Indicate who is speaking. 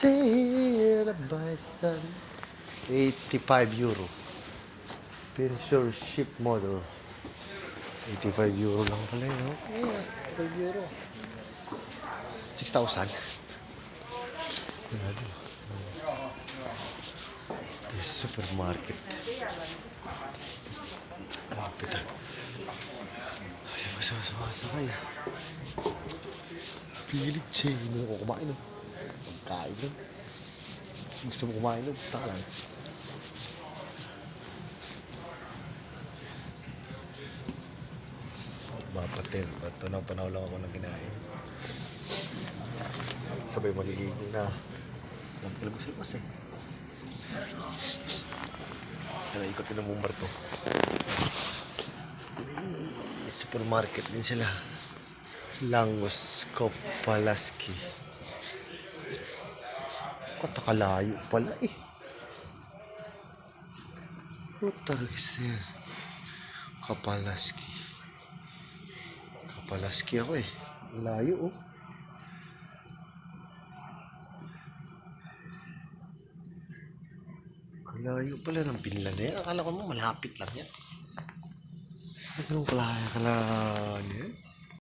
Speaker 1: Sailed by sun. 85 euro. Pensure ship model. 85 euro lang pala yun, no? 85 euro. 6,000. Supermarket. Lapit ah. Ay, masasakay. Pilit siya. Hindi mo kumain, no? Pagkain, no? Gusto mo kumain, no? Punta ka lang. Mapatin. Ba't nang panahon lang ako nang kinain. Sabay maliligo na. Nagpalag ko sa labas eh. Kaya ikot din ang bumbar to. Supermarket din sila. Langos Kopalaski. Katakalayo pala eh. Utarixer Kopalaski. Kopalaski ako eh. Layo oh. Kalayo pala ng Pinlan eh. Akala ko mo malapit lang yan. Ano pala kala niya?